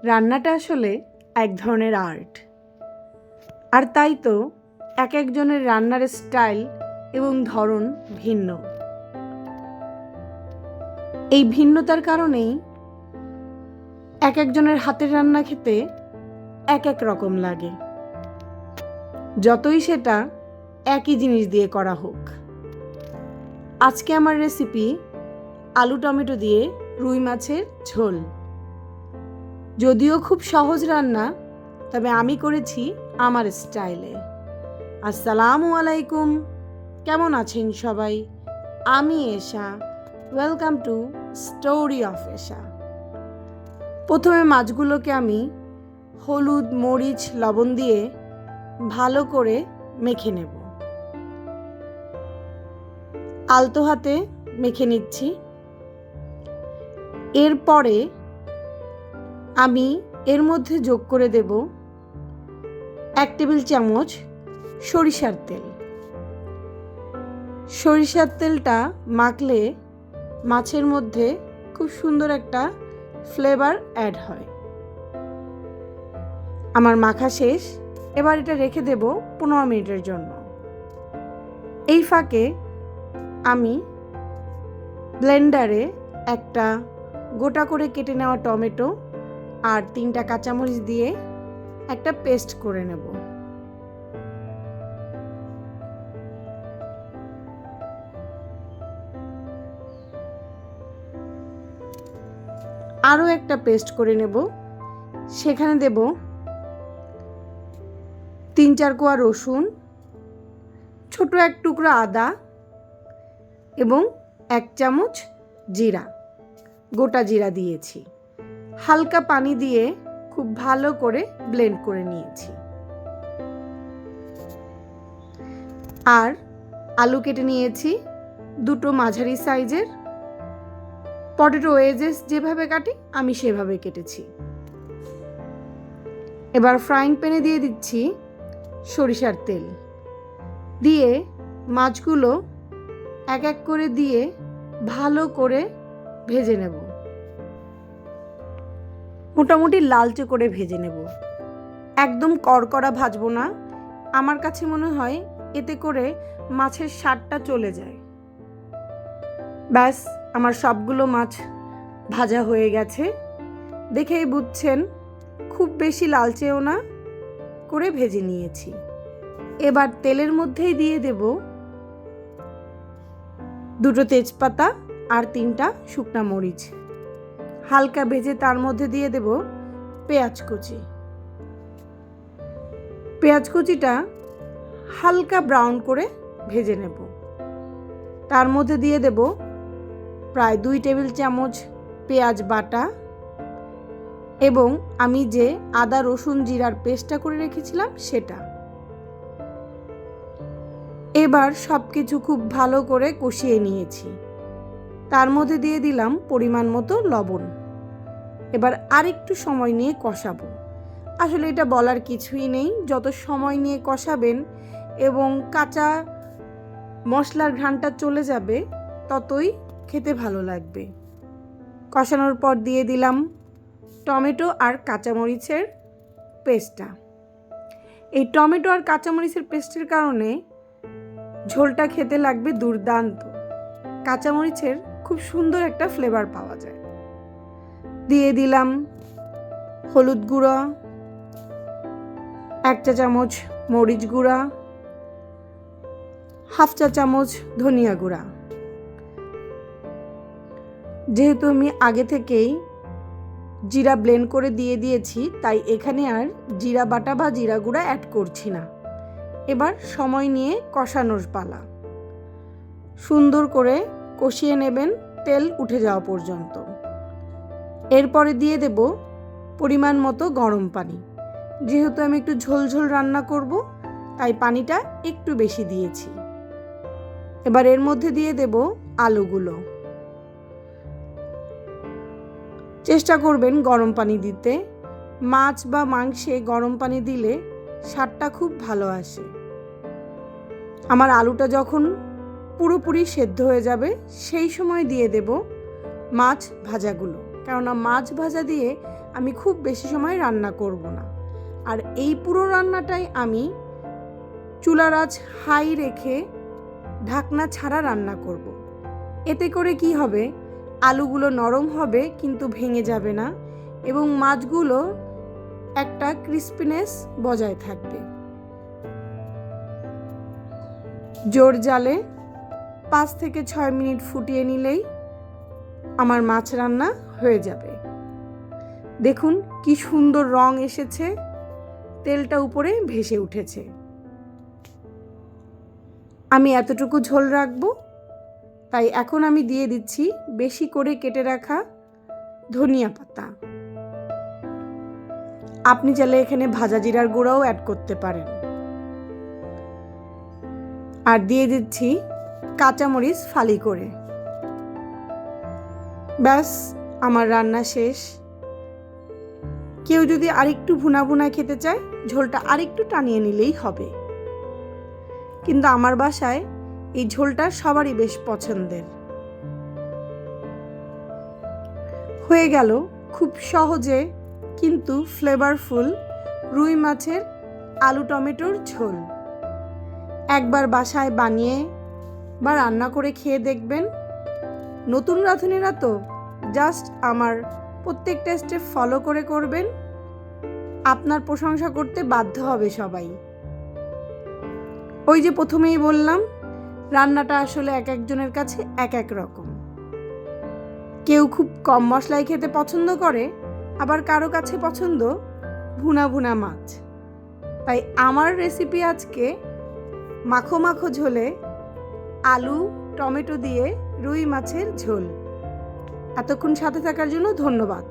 রান্নাটা আসলে এক ধরনের আর্ট, আর তাই তো এক একজনের রান্নার স্টাইল এবং ধরন ভিন্ন। এই ভিন্নতার কারণেই এক একজনের হাতের রান্না খেতে এক এক রকম লাগে, যতই সেটা একই জিনিস দিয়ে করা হোক। আজকে আমার রেসিপি আলু টমেটো দিয়ে রুই মাছের ঝোল। যদিও খুব সহজ রান্না, তবে আমি করেছি আমার স্টাইলে। আসসালামু আলাইকুম, কেমন আছেন সবাই? আমি এশা, ওয়েলকাম টু স্টোরি অফ এশা। প্রথমে মাছগুলোকে আমি হলুদ মরিচ লবণ দিয়ে ভালো করে মেখে নেব। আলতো হাতে মেখে নিচ্ছি। এরপরে আমি এর মধ্যে যোগ করে দেব 1 টেবিল চামচ সরিষার তেল। সরিষার তেলটা মাখলে মাছের মধ্যে খুব সুন্দর একটা ফ্লেভার অ্যাড হয়। আমার মাখা শেষ, এবার এটা রেখে দেব 15 মিনিটের জন্য। এই ফাঁকে আমি ব্লেন্ডারে একটা গোটা করে কেটে নেওয়া টমেটো আর 3টা কাঁচামরিচ দিয়ে একটা পেস্ট করে নেব। আরও একটা পেস্ট করে নেব। সেখানে দেব 3-4 কোয়া রসুন, ছোট এক টুকরো আদা এবং 1 চামচ জিরা, গোটা জিরা দিয়েছি। হালকা পানি দিয়ে খুব ভালো করে ব্লেন্ড করে নিয়েছি। আর আলু কেটে নিয়েছি 2টো মাঝারি সাইজের। পটেটো ওয়েজেস যেভাবে কাটি আমি সেভাবে কেটেছি। এবার ফ্রাইং প্যানে দিয়ে দিচ্ছি সরিষার তেল, দিয়ে মাছগুলো এক এক করে দিয়ে ভালো করে ভেজে নেব। মোটামুটি লালচে করে ভেজে নেব, একদম কড়কড়া ভাজবো না। আমার কাছে মনে হয় এতে করে মাছের স্বাদটা চলে যায়। ব্যাস, আমার সবগুলো মাছ ভাজা হয়ে গেছে। দেখেই বুঝছেন খুব বেশি লালচেও না করে ভেজে নিয়েছি। এবার তেলের মধ্যেই দিয়ে দেব 2টো তেজপাতা আর 3টা শুকনা মরিচ। হালকা ভেজে তার মধ্যে দিয়ে দেব পেঁয়াজ কুচি। পেঁয়াজ কুচিটা হালকা ব্রাউন করে ভেজে নেব। তার মধ্যে দিয়ে দেব প্রায় 2 টেবিল চামচ পেঁয়াজ বাটা এবং আমি যে আদা রসুন জিরার পেস্টটা করে রেখেছিলাম সেটা। এবার সব কিছু খুব ভালো করে কষিয়ে নিয়েছি। তার মধ্যে দিয়ে দিলাম পরিমাণ মতো লবণ। এবার আরেকটু সময় নিয়ে কষাবো। আসলে এটা বলার কিছুই নেই, যত সময় নিয়ে কষাবেন এবং কাঁচা মশলার ঘ্রাণটা চলে যাবে ততই খেতে ভালো লাগবে। কষানোর পর দিয়ে দিলাম টমেটো আর কাঁচামরিচের পেস্টটা। এই টমেটো আর কাঁচামরিচের পেস্টের কারণে ঝোলটা খেতে লাগবে দুর্দান্ত। কাঁচামরিচের খুব সুন্দর একটা ফ্লেভার পাওয়া যায়। দিয়ে দিলাম হলুদ গুঁড়া, 1 চা চামচ মরিচ গুঁড়া, 1/2 চা চামচ ধনিয়া গুঁড়া। যেহেতু আমি আগে থেকেই জিরা ব্লেন্ড করে দিয়ে দিয়েছি, তাই এখানে আর জিরা বাটা বা জিরা গুঁড়া অ্যাড করছি না। এবার সময় নিয়ে কষানোর পালা। সুন্দর করে কষিয়ে নেবেন তেল উঠে যাওয়া পর্যন্ত। এরপরে দিয়ে দেব পরিমাণ মতো গরম পানি। যেহেতু আমি একটু ঝোলঝোল রান্না করব, তাই পানিটা একটু বেশি দিয়েছি। এবার এর মধ্যে দিয়ে দেব আলুগুলো। চেষ্টা করবেন গরম পানি দিতে। মাছ বা মাংসে গরম পানি দিলে স্বাদটা খুব ভালো আসে। আমার আলুটা যখন পুরোপুরি সেদ্ধ হয়ে যাবে সেই সময় দিয়ে দেব মাছ ভাজাগুলো, কেননা মাছ ভাজা দিয়ে আমি খুব বেশি সময় রান্না করব না। আর এই পুরো রান্নাটাই আমি চুলার আঁচ হাই রেখে ঢাকনা ছাড়া রান্না করব। এতে করে কি হবে, আলুগুলো নরম হবে কিন্তু ভেঙে যাবে না, এবং মাছগুলো একটা ক্রিস্পিনেস বজায় থাকবে। জোর জালে 5 থেকে 6 মিনিট ফুটিয়ে নিলেই আমার মাছ রান্না হয়ে যাবে। দেখুন কি সুন্দর রং এসেছে, তেলটা উপরে ভেসে উঠেছে। আমি এতটুকু ঝোল রাখবো, তাই এখন আমি দিয়ে দিচ্ছি বেশি করে কেটে রাখা ধনিয়া পাতা। আপনি চাইলে এখানে ভাজা জিরার গুঁড়াও অ্যাড করতে পারেন। আর দিয়ে দিচ্ছি কাঁচামরিচ ফালি করে। ব্যাস, আমার রান্না শেষ। কেউ যদি আরেকটু ভুনা ভুনা খেতে চায়, ঝোলটা আরেকটু টানিয়ে নিলেই হবে। কিন্তু আমার বাসায় এই ঝোলটা সবারই বেশ পছন্দের। হয়ে গেল খুব সহজে কিন্তু ফ্লেভারফুল রুই মাছের আলু টমেটোর ঝোল। একবার বাসায় বানিয়ে বা রান্না করে খেয়ে দেখবেন। নতুন রাঁধুনিরা তো জাস্ট আমার প্রত্যেকটা স্টেপ ফলো করে করবেন, আপনার প্রশংসা করতে বাধ্য হবে সবাই। ওই যে প্রথমেই বললাম, রান্নাটা আসলে এক একজনের কাছে এক এক রকম। কেউ খুব কম মশলায় খেতে পছন্দ করে, আবার কারো কাছে পছন্দ ভুনা ভুনা মাছ। তাই আমার রেসিপি আজকে মাখো মাখো ঝোলে আলু টমেটো দিয়ে রুই মাছের ঝোল। এতক্ষণ সাথে থাকার জন্য ধন্যবাদ।